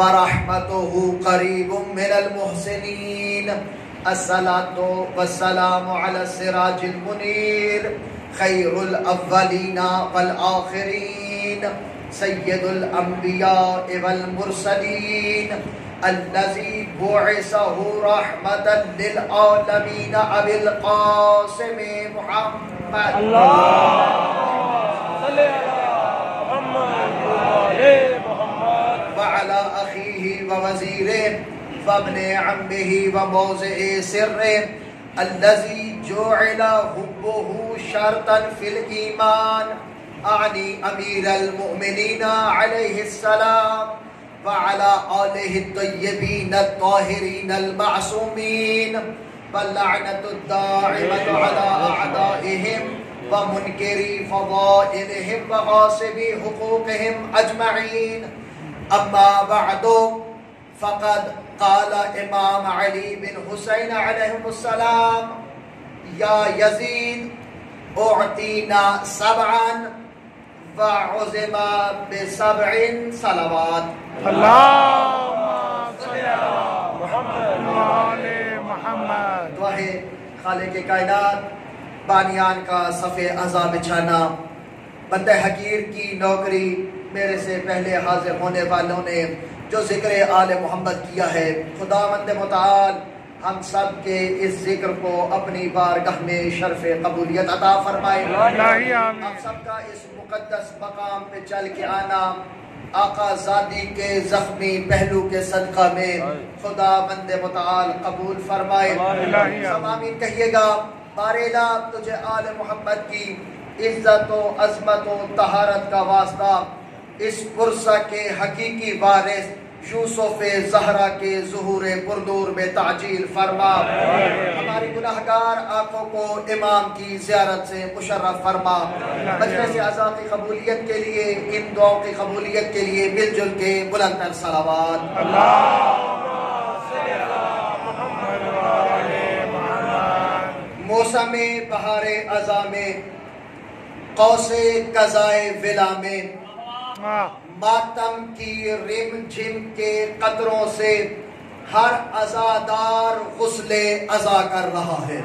ورحمته قریب من المحسنین الصلاة والسلام علی السراج المنیر خیر الاولین والآخرین سید الانبیاء والمرسلین الذي بعثه رحمة للعالمين أبي القاسم محمد وعلى أخيه ووزيره وابن عمه وموضع سره الذي جعل حبه شرطا في الإيمان أعني أمير المؤمنين عليه السلام وعلى آله الطيبين الطاهرين المعصومين واللعنة الدائمة على أعدائهم ومنكري فضائلهم وغاصبي حقوقهم أجمعين. أما بعد فقد قال إمام علي بن حسين عليهم السلام يا يزيد أعطينا سبعا وعزم بسبع صلوات. اللهم صل على محمد وعلى محمد. دعا ہے خالق کائنات بانیان کا صف اعضا بچھانا، بندہ حقیر کی نوکری میرے سے پہلے حاضر ہونے والوں نے جو ذکر آل محمد کیا ہے، خداوند متعال ہم سب کے اس ذکر کو اپنی بارگاہ میں شرف قبولیت عطا فرمائے. ہم سب کا اس مقدس مقام پہ چل کے آنا آقا زادی کے زخمی پہلو کے صدقہ میں خداوند متعال قبول فرمائے. سب آمین کہیے گا. بارے تجھے آل محمد کی عزت و عظمت و طہارت کا واسطہ اس پرسہ کے حقیقی وارث یوسف زہرا کے ظہور پردور میں تعجیل فرما. ہماری گناہگار آنکھوں کو امام کی زیارت سے مشرف فرما. مجلس اعضاء کی قبولیت کے لیے، ان دعاؤں کی قبولیت کے لیے مل جل کے بلند تر صلوات. موسم بہار ازاں میں قوس قضائے ولا میں ماتم کی رم جھم کے قطروں سے ہر عزادار غسل عزا کر رہا ہے.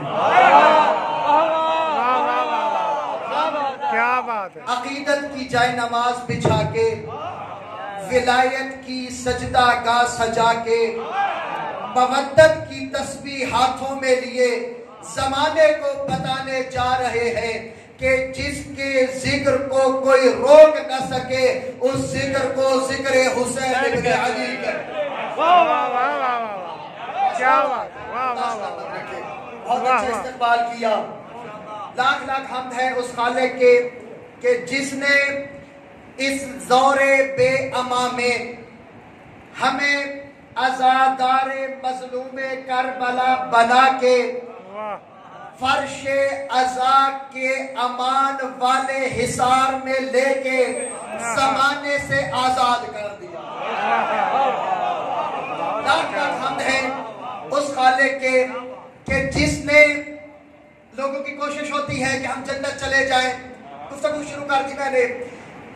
کیا بات ہے. عقیدت کی جائے نماز بچھا کے، ولایت کی سجدہ گاہ سجا کے، مودت کی تسبیح ہاتھوں میں لیے زمانے کو بتانے جا رہے ہیں کہ جس کے ذکر کو کوئی روک نہ سکے اس ذکر کو ذکر حسین بن علی کر. کیا بات. بہت اچھا استقبال کیا. لاکھ لاکھ حمد ہے اس خالق کے کہ جس نے اس زور بے اما میں ہمیں عزادار مظلوم کربلا بنا کے فرش عزا کے امان والے حصار میں لے کے زمانے سے آزاد کر دیا. لاکھ لاکھ حمد ہے اس خالق کے کہ جس نے، لوگوں کی کوشش ہوتی ہے کہ ہم جنت چلے جائیں، گفتگو شروع کر دی میں نے،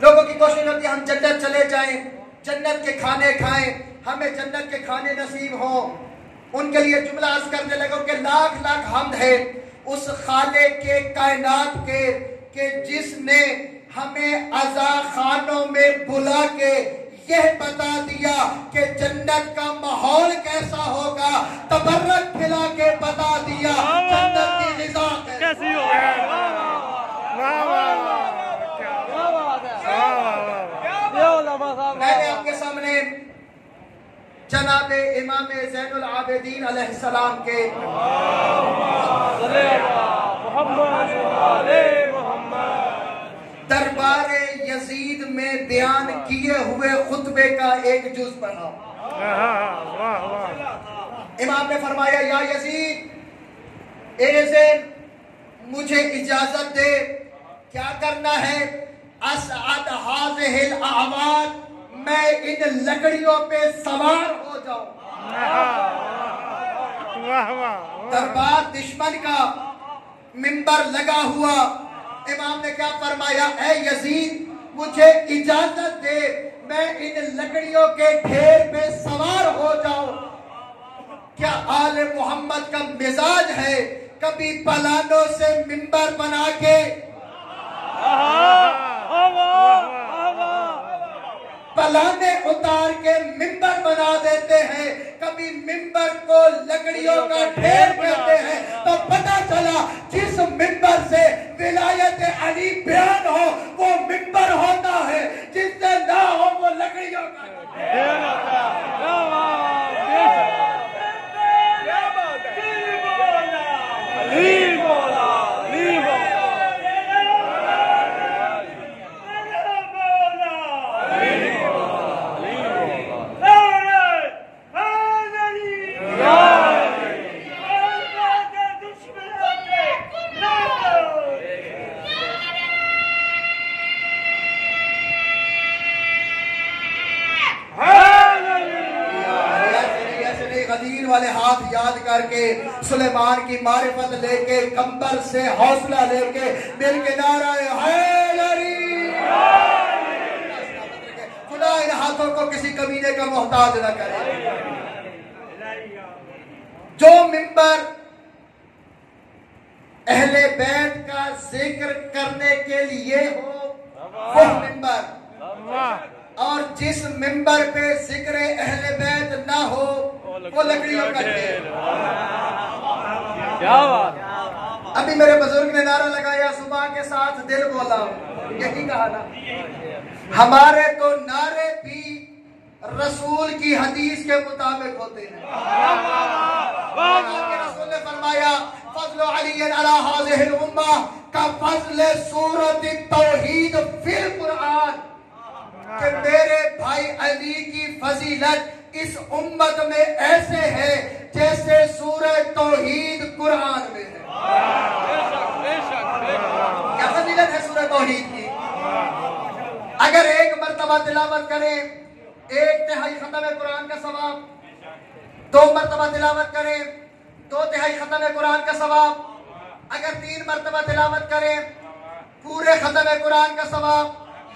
لوگوں کی کوشش ہوتی ہے ہم جنت چلے جائیں، جنت کے کھانے کھائیں، ہمیں جنت کے کھانے نصیب ہوں. ان کے لیے جملہ عرض کرنے لگا کہ لاکھ لاکھ حمد ہے اس خالق کے کائنات کے کہ جس نے ہمیں عزا خانوں میں بلا کے یہ بتا دیا کہ جنت کا ماحول کیسا ہوگا، تبرک کھلا کے بتا دیا جنت کی غذا کیسی ہوگی. میں نے آپ کے سامنے جناب امام زین العابدین علیہ السلام کے دربار یزید میں بیان کیے ہوئے خطبے کا ایک جز پڑھا. امام نے فرمایا یا یزید، اے زین مجھے اجازت دے، کیا کرنا ہے؟ اسعد هذه الاعواد، میں ان لکڑیوں پہ سوار ہو جاؤں. دربار دشمن کا منبر لگا ہوا. امام نے کیا فرمایا؟ اے یزید مجھے اجازت دے، میں ان لکڑیوں کے ڈھیر پہ آل محمد کا مزاج ہے کبھی پلانوں سے منبر بنا کے پلانے اتار کے منبر بنا دیتے ہیں، کبھی منبر کو لکڑیوں کا ڈھیر کہتے ہیں، تو پتہ چلا جس منبر سے ولایت علی بیان ہو وہ منبر ہوتا ہے، جس سے نہ ہو وہ لکڑیوں کا ڈھیر ہوتا ہے۔ والے ہاتھ یاد کر کے سلیمان کی معرفت لے کے کمبر سے حوصلہ لے کے مل کے نعرہ حیدری، خدا ان ہاتھوں کو کسی کمینے کا محتاج نہ کرے۔ جو منبر اہل بیت کا ذکر کرنے کے لیے ہو وہ منبر، اور جس منبر پہ ذکر اہل بیت نہ ہو وہ لکڑیوں کا ڈھیر۔ ابھی میرے بزرگ نے نعرہ لگایا صبح کے ساتھ دل بولا، یہی کہا نا، ہمارے تو نعرے بھی رسول کی حدیث کے مطابق ہوتے ہیں۔ رسول نے فرمایا فضل علی علی هذه الامہ کا فضل سورۃ التوحید فی القرآن، کہ میرے بھائی علی کی فضیلت اس امت میں ایسے ہے جیسے سورہ توحید قرآن میں ہے۔ کیا فضیلت ہے سورہ توحید کی؟ اگر ایک مرتبہ تلاوت کریں 1/3 ختم قرآن کا ثواب، 2 مرتبہ تلاوت کریں 2/3 ختم قرآن کا ثواب، اگر 3 مرتبہ تلاوت کریں پورے ختم قرآن کا ثواب۔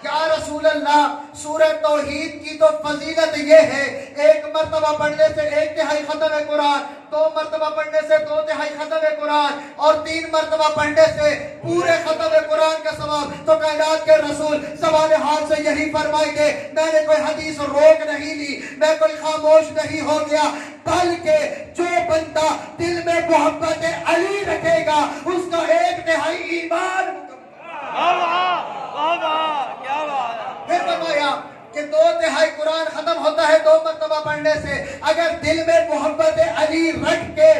یا رسول اللہ، سورہ توحید کی تو فضیلت یہ ہے 1 مرتبہ پڑھنے سے 1/3 ختم قرآن، 2 مرتبہ پڑھنے سے 2/3 ختم قرآن، اور 3 مرتبہ پڑھنے سے پورے ختم قرآن کا ثواب۔ تو کائنات کے رسول زبان حال سے یہی فرمائیں گے، میں نے کوئی حدیث روک نہیں لی، میں کوئی خاموش نہیں ہو گیا، بلکہ جو بندہ دل میں محبت علی رکھے گا اس کا 1/3 ایمان۔ پھر فرمایا کہ 2/3 قرآن ختم ہوتا ہے 2 مرتبہ پڑھنے سے، اگر دل میں محبت علی رکھ کے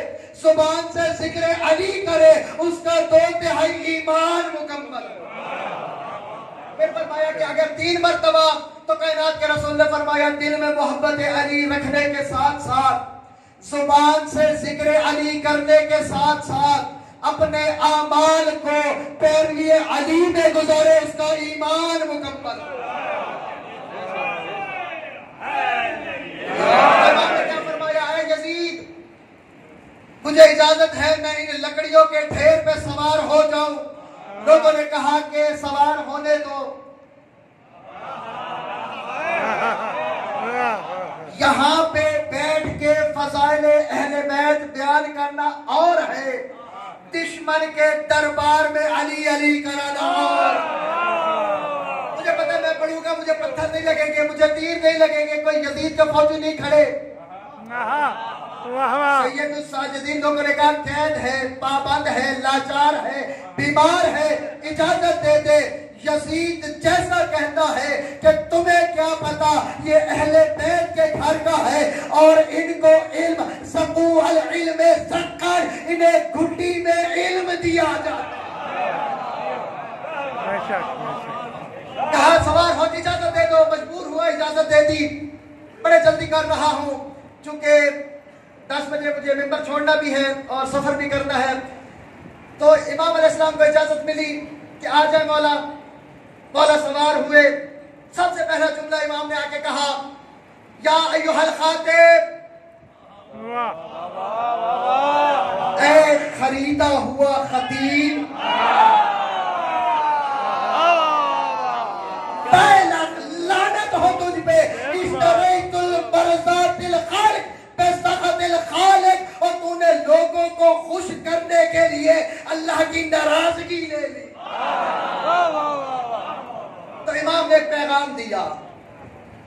زبان سے ذکر علی کرے اس کا 2/3 ایمان مکمل۔ پھر فرمایا کہ اگر 3 مرتبہ، تو کائنات کے رسول نے فرمایا دل میں محبت علی رکھنے کے ساتھ ساتھ، زبان سے ذکر علی کرنے کے ساتھ ساتھ اپنے اعمال کو پیروی علی میں گزارے اس کا ایمان مکمل۔ کیا فرمایا ہے یزید، مجھے اجازت ہے میں ان لکڑیوں کے ڈھیر پہ سوار ہو جاؤں؟ لوگوں نے کہا کہ سوار ہونے دو، یہاں پہ بیٹھ کے فضائل اہل بیت بیان کرنا اور ہے، دشمن کے دربار میں علی علی کرانا اور۔ مجھے پتہ میں پڑھوں گا مجھے پتھر نہیں لگیں گے، مجھے تیر نہیں لگیں گے، کوئی یزید کا فوجی نہیں کھڑے۔ سید الساجدین لوگوں نے کہا قید ہے، پابند ہے، لاچار ہے، بیمار ہے، اجازت دے دے۔ یزید جیسا کہتا ہے کہ تمہیں کیا پتا یہ اہل بیت کے گھر کا ہے، اور ان کو علم سقو العلم سقر، انہیں گھٹی میں علم دیا جاتا ہے۔ کہا سوار ہو، اجازت دے دو، مجبور ہوا اجازت دے دی۔ بڑے جلدی کر رہا ہوں چونکہ 10 بجے مجھے ممبر چھوڑنا بھی ہے اور سفر بھی کرنا ہے، تو امام علیہ السلام کو اجازت ملی کہ آ جائے مولا۔ مولا سوار ہوئے، سب سے پہلا جملہ امام نے آ کے کہا یا ایھا الخاطب، اے خریدا ہوا خطیب، لعنت ہو تجھ پہ، اشتریت البرزات الخالق بسخط الخالق، اور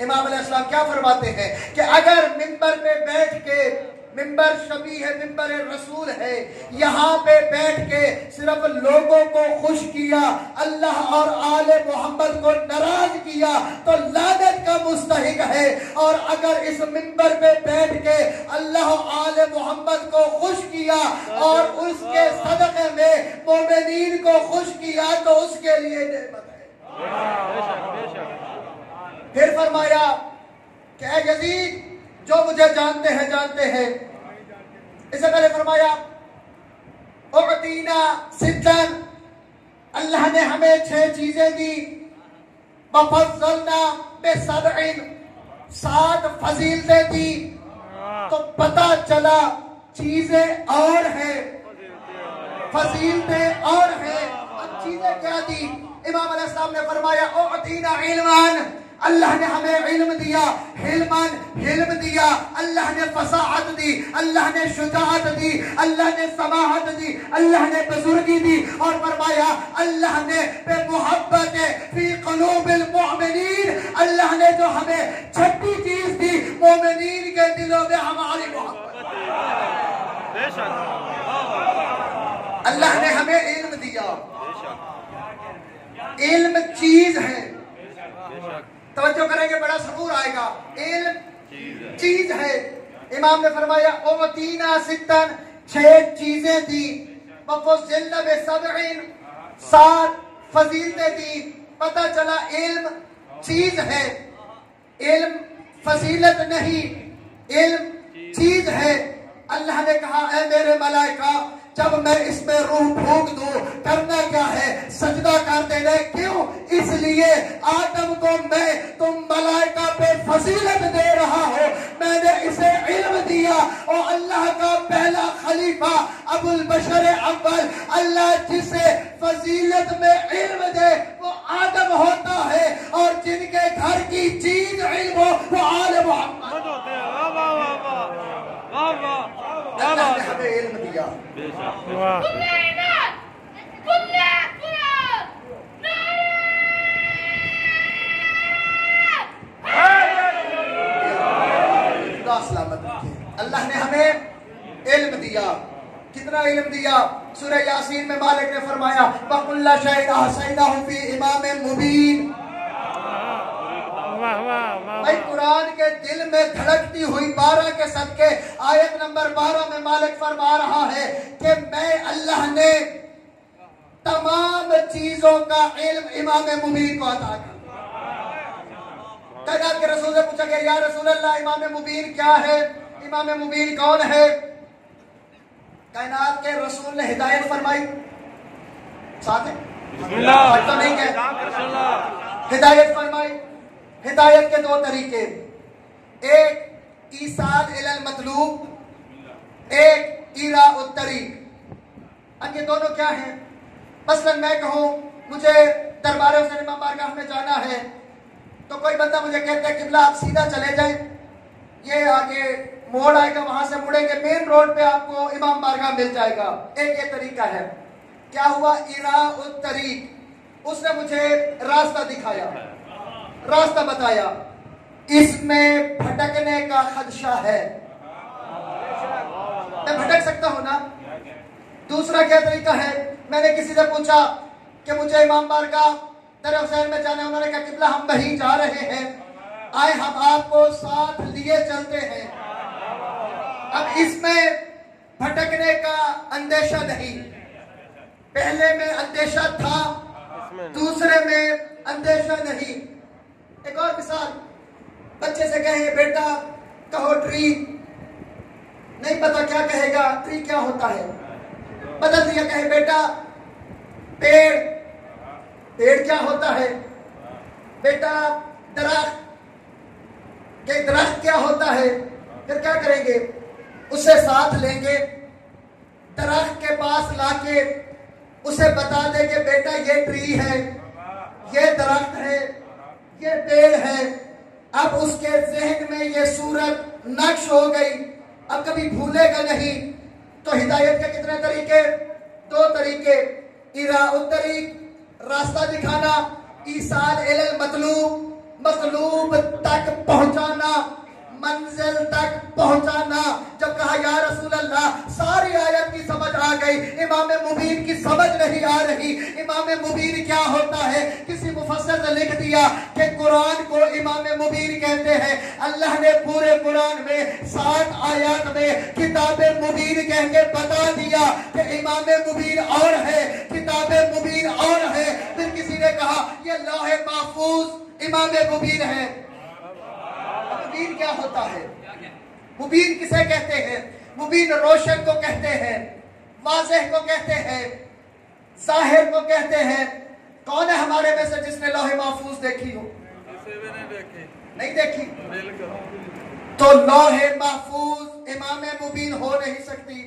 امام علیہ السلام کیا فرماتے ہیں کہ اگر منبر پہ بیٹھ کے، منبر شبیہ ہے منبر رسول ہے، یہاں پہ بیٹھ کے صرف لوگوں کو خوش کیا، اللہ اور آل محمد کو ناراض کیا تو لعنت کا مستحق ہے، اور اگر اس منبر پہ بیٹھ کے اللہ اور آل محمد کو خوش کیا اور اس کے صدقے میں مومنین کو خوش کیا تو اس کے لیے نعمت ہے۔ پھر فرمایا کہ اے یزید، جو مجھے جانتے ہیں جانتے ہیں، اس سے پہلے فرمایا اعطینا ستن، اللہ نے ہمیں 6 چیزیں دی، وفضلنا بسبع، 7 فضیلتیں دی، تو پتہ چلا چیزیں اور ہیں، فضیلتیں اور ہیں۔ اب چیزیں کیا دی؟ امام علیہ السلام نے فرمایا اعطینا علمان، اللہ نے ہمیں علم دیا، علم دیا، اللہ نے فصاحت دی، اللہ نے شجاعت دی، اللہ نے سماحت دی، اللہ نے بزرگی دی، اور فرمایا اللہ نے بے محبت فی قلوب المؤمنین، اللہ نے جو ہمیں 6 چیز دی، مومنین کے دلوں میں ہماری محبت، اللہ نے ہمیں علم دیا، علم چیز ہے، توجہ کریں گے بڑا سرور آئے گا، علم چیز ہے۔ امام نے فرمایا اعطینا ستن، 6 چیزیں دی، وفضلنا بسبع، 7 فضیلتیں دی، پتہ چلا علم چیز ہے، علم فضیلت نہیں، علم چیز ہے۔ اللہ نے کہا اے میرے ملائکہ، جب میں اس میں روح پھونک دوں کرنا کیا ہے؟ سجدہ کر دینا۔ کیوں؟ اس لیے آدم کو میں تم ملائکہ پہ فضیلت دے رہا ہو، میں نے اسے علم دیا، اور اللہ کا پہلا خلیفہ ابو البشر اول، اللہ جسے فضیلت میں علم دے وہ آدم ہوتا ہے، اور جن کے گھر کی چیز علم ہو وہ آل محمد ہوتے ہیں۔ اللہ نے ہمیں علم دیا۔ سلامت رکھے۔ اللہ نے ہمیں علم دیا۔ کتنا علم دیا؟ سورہ یاسین میں مالک نے فرمایا وَكُلَّ شَيْءٍ أَحْصَيْنَاهُ فِي إِمَامٍ مُبِينٍ۔ بھائی قرآن کے دل میں دھڑکتی ہوئی 12 کے صدقے آیت نمبر 12 میں مالک فرما رہا ہے کہ میں اللہ نے تمام چیزوں کا علم امام مبین کو عطا کیا۔ کائنات کے رسول سے پوچھا گیا یا رسول اللہ امام مبین کیا ہے؟ امام مبین کون ہے؟ کائنات کے رسول نے ہدایت فرمائی، ساتھ ہے تو نہیں کہ ہدایت فرمائی۔ ہدایت کے 2 طریقے، ایک ایصال الی المطلوب، ایک ایراء الطریق۔ اب یہ دونوں کیا ہیں؟ مثلا میں کہوں مجھے دربار حسین امام بارگاہ میں جانا ہے، تو کوئی بندہ مجھے کہتا ہے قبلہ آپ سیدھا چلے جائیں، یہ آگے موڑ آئے گا، وہاں سے مڑیں گے، مین روڈ پہ آپ کو امام بارگاہ مل جائے گا۔ ایک یہ طریقہ ہے۔ کیا ہوا؟ ایراء الطریق، اس نے مجھے راستہ دکھایا، راستہ بتایا، اس میں بھٹکنے کا خدشہ ہے، میں بھٹک سکتا ہوں نا۔ دوسرا کیا طریقہ ہے؟ میں نے کسی سے پوچھا کہ مجھے امام بارگاہ در حسین میں جانا ہے، انہوں نے کہا قبلہ ہم وہیں جا رہے ہیں، آئے ہم آپ کو ساتھ لیے چلتے ہیں۔ اب اس میں بھٹکنے کا اندیشہ نہیں، پہلے میں اندیشہ تھا، دوسرے میں اندیشہ نہیں۔ ایک اور مثال، بچے سے کہیں بیٹا کہو ٹری، نہیں پتا کیا کہے گا، ٹری کیا ہوتا ہے، بدل دیا کہے بیٹا پیڑ، پیڑ کیا ہوتا ہے، بیٹا درخت، کہ درخت کیا ہوتا ہے، پھر کیا کریں گے؟ اسے ساتھ لیں گے، درخت کے پاس لا کے اسے بتا دیں کہ بیٹا یہ ٹری ہے، یہ درخت ہے، یہ پیڑ ہے۔ اب اس کے ذہن میں یہ صورت نقش ہو گئی، اب کبھی بھولے گا نہیں۔ تو ہدایت کے کتنے طریقے؟ 2 طریقے، ایراء الطریق راستہ دکھانا، ایصال الی المطلوب مطلوب تک پہنچانا، منزل تک پہنچانا۔ جب کہا یا رسول اللہ ساری آیت کی سمجھ آ گئی، امام مبین کی سمجھ نہیں آ رہی، امام مبین کیا ہوتا ہے؟ کسی مفسر نے لکھ دیا کہ قرآن کو امام مبین کہتے ہیں۔ اللہ نے پورے قرآن میں 7 آیات میں کتاب مبین کہہ کے بتا دیا کہ امام مبین اور ہے، کتاب مبین اور ہے۔ پھر کسی نے کہا یہ لوح محفوظ امام مبین ہے۔ مبین کیا ہوتا ہے؟ مبین کسے کہتے ہیں؟ مبین روشن کو کہتے ہیں، واضح کو کہتے ہیں، ظاہر کو کہتے ہیں۔ کون ہے ہمارے میں سے جس نے لوح محفوظ دیکھی ہو؟ نہیں دیکھی؟ تو لوح محفوظ امام مبین ہو نہیں سکتی۔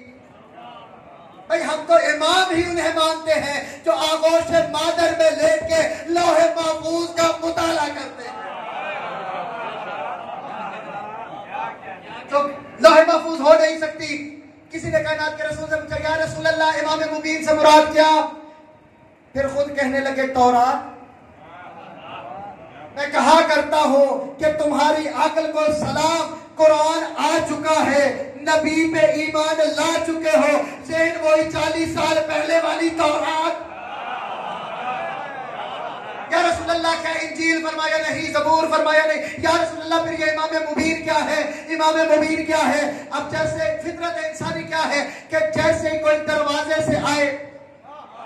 بھئی ہم تو امام ہی انہیں مانتے ہیں جو آغوش مادر میں لیٹ کے لوح محفوظ کا مطالعہ کرتے ہیں۔ تو لوح محفوظ ہو نہیں سکتی۔ کسی نے کائنات کے رسول سے پوچھا یا رسول اللہ امام مبین سے مراد کیا؟ پھر خود کہنے لگے تورات۔ میں کہا کرتا ہوں کہ تمہاری عقل کو سلام، قرآن آ چکا ہے، نبی پہ ایمان لا چکے ہو، ذہن وہی 40 سال پہلے والی تورات۔ یا رسول اللہ کیا انجیل فرمایا نہیں، زبور فرمایا نہیں؟ یا رسول اللہ پھر یہ امام مبین کیا ہے؟ امام مبین کیا ہے؟ اب جیسے فطرت انسانی کیا ہے کہ جیسے کوئی دروازے سے آئے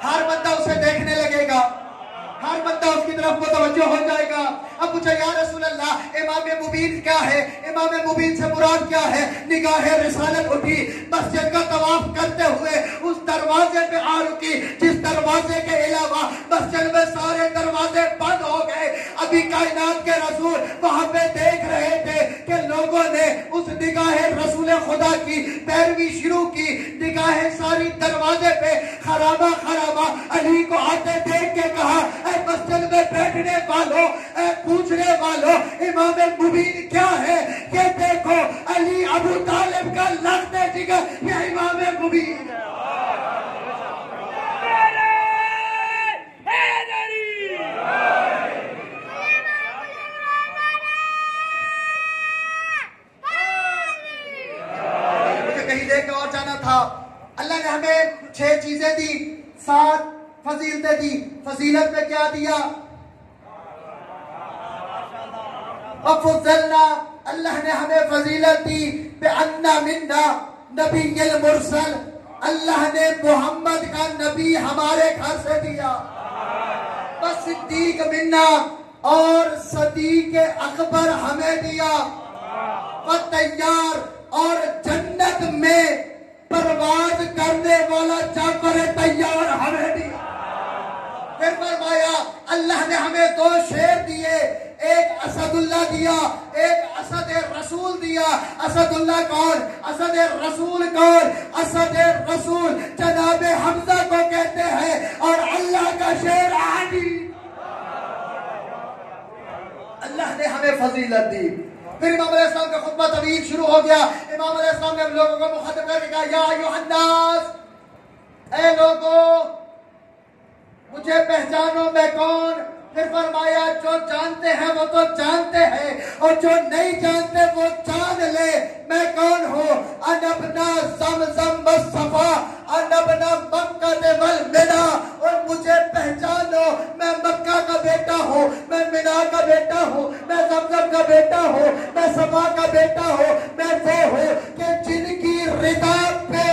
ہر بندہ اسے دیکھنے لگے گا، ہر بندہ اس کی طرف متوجہ ہو جائے گا۔ اب پوچھا یا رسول اللہ امام مبین کیا ہے؟ امام مبین سے مراد کیا ہے؟ نگاہ رسالت اٹھی، مسجد کا طواف کرتے ہوئے اس دروازے پہ آ رکی جس دروازے کے علاوہ مسجد میں سارے دروازے بند ہو گئے۔ ابھی کائنات کے رسول وہاں پہ دیکھ رہے تھے کہ لوگوں نے اس نگاہ رسول خدا کی پیروی شروع کی۔ نگاہ ساری دروازے پہ خرابہ خرابہ علی کو آتے دیکھ کے کہا اے مسجد میں بیٹھنے والوں، اے پوچھنے والوں، امام مبین کیا ہے؟ یہ دیکھو علی ابو طالب کا لخت جگر، یہ امام مبین ہے۔ مجھے کہیں لے کے اور جانا تھا۔ اللہ نے ہمیں 6 چیزیں دی، 7 فضیلتیں دی۔ فضیلت میں کیا دیا؟ وَفُضَّلْنَا، اللہ نے ہمیں فضیلت دی بِأَنَّ مِنَّا نبی المرسل، اللہ نے محمد کا نبی ہمارے گھر سے دیا۔ وَصِدِّیقَ مِنَّا، اور صدیق اکبر ہمیں دیا۔ وَطَیَّار، اور جنت میں پرواز کرنے والا جعفر طیار ہمیں دیا۔ پھر فرمایا اللہ نے ہمیں 2 شیر دیے، ایک اسد اللہ دیا، ایک اسد رسول دیا۔ اسد اللہ کون؟ اسد رسول کون؟ اسد رسول جناب حمزہ کو کہتے ہیں، اور اللہ کا شیر عادی۔ اللہ نے ہمیں فضیلت دی۔ پھر امام علیہ السلام کا خطبہ طویل شروع ہو گیا۔ امام علیہ السلام نے لوگوں کو مخاطب کر کے کہا یا ایھا الناس، اے لوگوں مجھے پہچانو میں کون؟ پھر فرمایا جو جانتے ہیں وہ تو جانتے ہیں، اور جو نہیں جانتے وہ جان لے میں کون ہوں۔ انا ابن زمزم والصفا، انا ابن مکہ والمنا، اور مجھے پہچانو میں مکہ کا بیٹا ہوں، میں منا کا بیٹا ہوں، میں زمزم کا بیٹا ہوں، میں صفا کا بیٹا ہوں، میں وہ ہوں کہ جن کی رضا پہ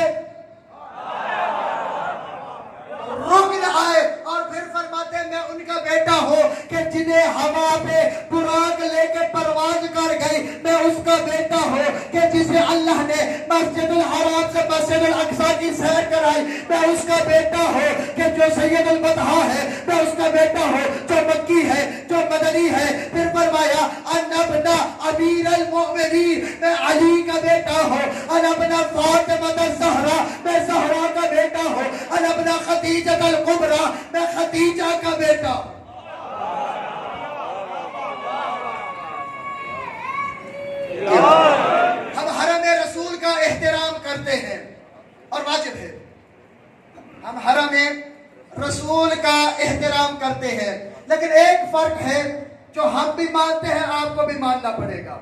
رک نہ آئے، اور پھر فرماتے ہیں میں ان کا بیٹا ہوں کہ جنہیں ہوا پہ براق لے کے پرواز کر گئی، میں اس کا بیٹا ہوں کہ جسے اللہ نے مسجد الحرام سے مسجد الاقصی کی سیر کرائی، میں اس کا بیٹا ہوں کہ جو سید البطحا ہے، میں اس کا بیٹا ہوں جو مکی ہے، جو مدنی ہے۔ پھر فرمایا انا ابن امیر المؤمنین، میں علی کا بیٹا ہوں۔ انا ابن فاطمہ الزہرا، میں زہرا کا بیٹا ہوں۔ انا ابن خدیجہ الکبریٰ، میں خدیجہ کا بیٹا۔ ہم حرم رسول کا احترام کرتے ہیں اور واجب ہے، ہم حرم رسول کا احترام کرتے ہیں، لیکن ایک فرق ہے جو ہم بھی مانتے ہیں آپ کو بھی ماننا پڑے گا.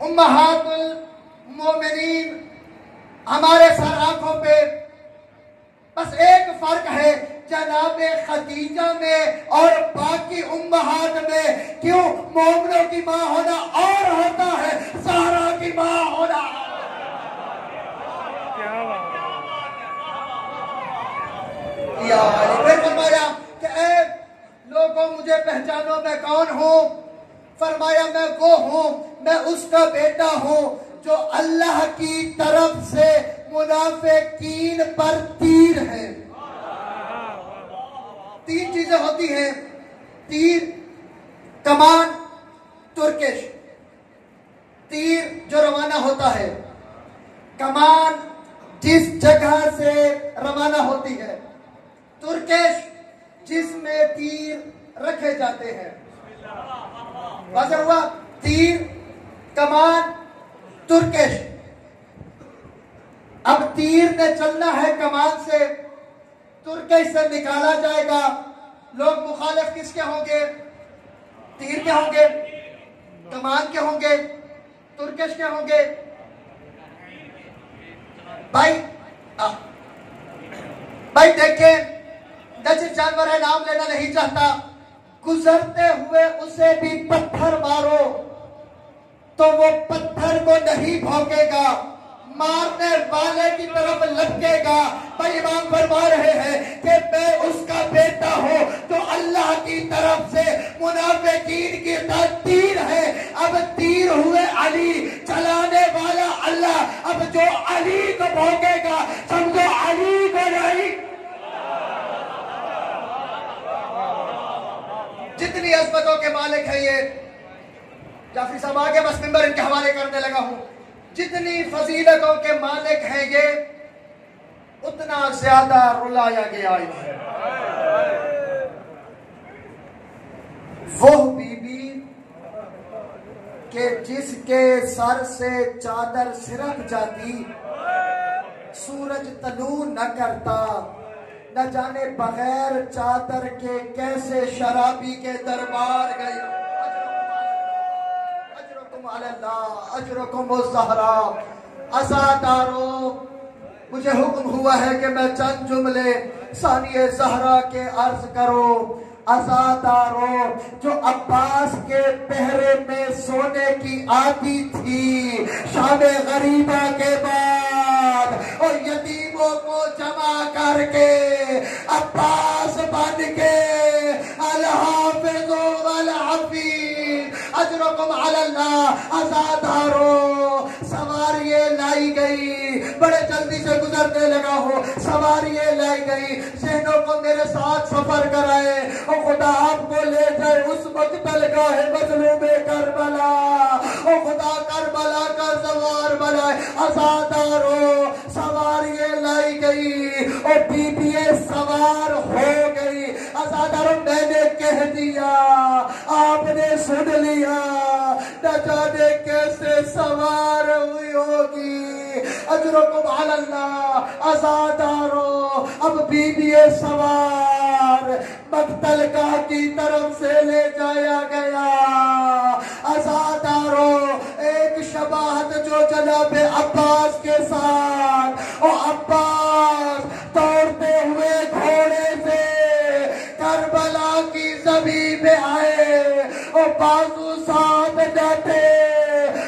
امہات المومنین ہمارے سر آنکھوں پہ، بس ایک فرق ہے جناب خدیجہ میں اور باقی امہات میں. کیوں؟ مومنوں کی ماں ہونا اور ہوتا ہے، زہرا کی ماں ہونا. پھر فرمایا کہ اے لوگوں مجھے پہچانو میں کون ہوں. فرمایا میں وہ ہوں، میں اس کا بیٹا ہوں جو اللہ کی طرف سے منافقین پر تیر ہے. تین چیزیں ہوتی ہیں: تیر، کمان، ترکش. تیر جو روانہ ہوتا ہے، کمان جس جگہ سے روانہ ہوتی ہے، ترکش جس میں تیر رکھے جاتے ہیں. واضح ہوا؟ تیر، کمان، ترکش. اب تیر نے چلنا ہے کمان سے، ترکش سے نکالا جائے گا. لوگ مخالف کس کے ہوں گے؟ تیر کے ہوں گے، کمان کے ہوں گے، ترکش کے ہوں گے. بھائی دیکھیں، نجس جانور ہے، نام لینا نہیں چاہتا. گزرتے ہوئے اسے بھی پتھر مارو تو وہ پتھر کو نہیں بھونکے گا، مارنے والے کی طرف لپکے گا. بھائی امام فرما رہے ہیں کہ میں اس کا بیٹا ہوں جو اللہ کی طرف سے منافقین کی تیر ہے. اب تیر ہوئے علی، چلانے والا اللہ. اب جو علی کو بھونکے گا سمجھو علی کو نہیں. جتنی عظمتوں کے مالک ہیں یہ، جعفری صاحب آگے بس ممبر ان کے حوالے کرنے لگا ہوں، جتنی فضیلتوں کے مالک ہیں یہ، اتنا زیادہ رلایا گیا ہے. وہ بی بی کہ جس کے سر سے چادر سرک جاتی، سورج طلوع نہ کرتا، نہ جانے بغیر چادر کے کیسے شرابی کے دربار گئی. اجرکم علی اللہ، اجرکم الزہرا. عزادارو، مجھے حکم ہوا ہے کہ میں چند جملے ثانیہ زہرا کے عرض کرو. عزادارو جو عباس کے پہرے میں سونے کی آتی تھی شام غریبہ کے بعد، اور یتیموں کو جمع کر کے عباس بن کے الحافظ والحفیظ. اجرکم علی اللہ. عزادارو سواریے لائی گئی، بڑے جلدی سے گزرنے لگا ہو. سواریے لائی گئی، ذہنوں کو میرے ساتھ سفر کرائے اور خدا آپ کو لے جائے اس مقتل گاہ مظلوم کربلا، اور خدا کربلا کا سوار بنائے. عزادارو سواریے لائی گئی اور بی بی سوار ہو گئی. عزادارو میں نے کہہ دیا، آپ نے سن لیا، نہ جانے کیسے سوار ہوئی ہوگی. اجرکم علی اللہ. عزادارو اب بی بی سوار مقتل گاہ کی طرف سے لے جایا گیا. عزادارو ایک شباہت جو جناب عباس کے ساتھ، اور عباس دوڑتے ہوئے گھوڑے سے کربلا کی زمین میں آئے اور بازو ساتھ ڈٹے.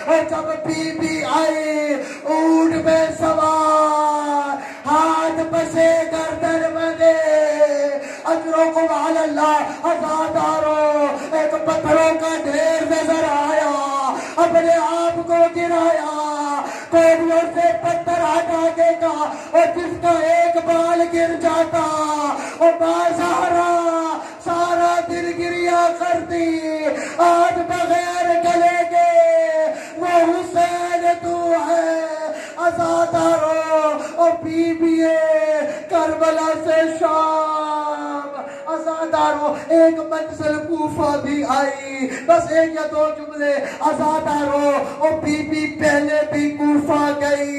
اور جب بی بی آئی اونٹ میں سوار، ہاتھ پسے گردن بنے. اجرکم علی اللہ. عزادارو ایک پتھروں کا ڈھیر نظر آیا، اپنے آپ کو گرایا، کوڑیوں سے پتھر ہٹا کے کہا، اور جس کا ایک بال گر جاتا اور بازارا سارا دل گریا کرتی. آج بغیر گلے کے وہ حسین تو ہے. عزادارو اور بی بی کربلا سے شام. عزادارو ایک منزل کوفہ بھی آئی، بس ایک یا دو جملے. عزادارو اور بی بی پہلے بھی کوفہ گئی،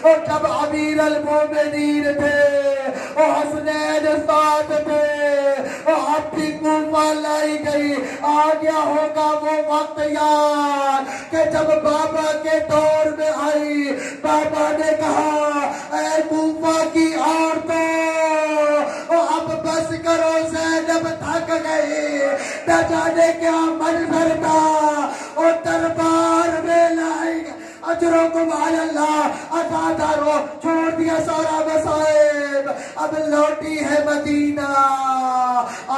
اور جب امیر المومنین تھے اور حسنین ساتھ تھے اور اب بھی کوفہ لائی گئی. آ گیا ہوگا وہ وقت یاد کہ جب بابا کے دور میں آئی. بابا نے کہا اے کوفہ کی عورتوں اب بس کرو, زینب تھک گئی. نہ جانے کیا منظر تھا اور دربار میں لائی گئی. اجرکم علی اللہ. عزادارو چھوڑ دیا سارا مصائب, اب لوٹی ہے مدینہ,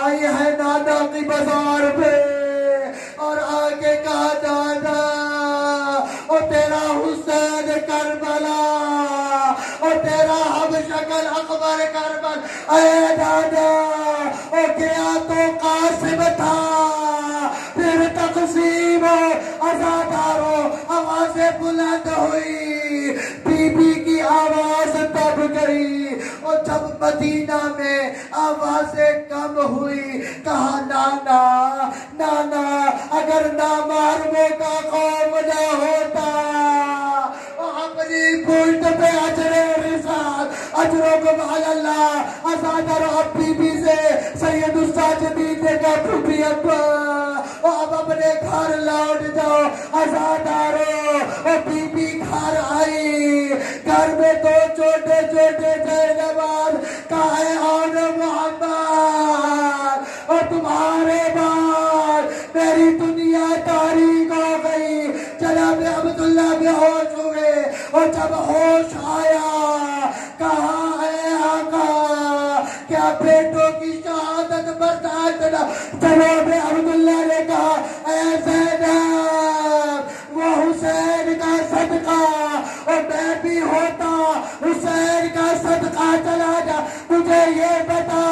آئی ہے نانا کی بازار پہ اور آگے کہا نانا او تیرا حسین کربلا او تیرا ہم شکل اکبر کربل. اے نانا او گیا تو قاسم تھا پھر تقسیم. عزادارو آوازیں بلند ہوئی, بی بی کی آواز دب گئی اور جب مدینہ میں آوازیں کم ہوئی کہا نانا نانا اگر نامحرموں کا خوف نہ ہوتا اپنی پشت پہ اجر رسالت. اجرکم علی اللہ. عزادارو اب بی بی سے سید الساجدین نے کہا پھوپھی ابا اب اپنے گھر لوٹ جاؤ. عزادارو بی بی گھر آئی. گھر میں دو چھوٹے چھوٹے جینبان کہا ہے آن محمد اور تمہارے بعد میری دنیا تاریک ہو گئی. جناب عبداللہ بے ہوش ہوئے اور جب ہوش آیا کہا اے آقا کیا بیٹوں کی شہادت برداشت نہ. جناب عبداللہ نے کہا اے زینب وہ حسین کا صدقہ اور میں بھی ہوتا حسین کا صدقہ چلا جا. مجھے یہ بتا